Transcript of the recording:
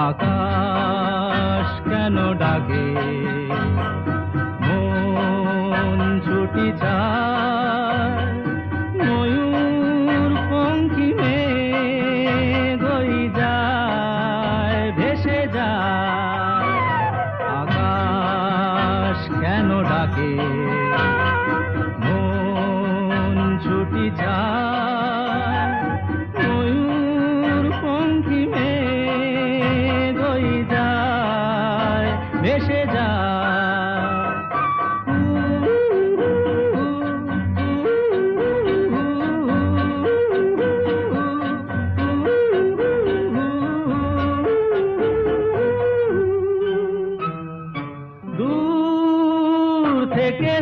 আকাশ কেন ডাকে, মন ছুটি যায়, ময়ূর পঙ্খী মেঘ হই যায়, ভেসে যায়। আকাশ কেন ডাকে, মন ছুটি যায়, ময়ূর পঙ্খী মেঘ হই যায়, ভেসে যায়। দূর থেকে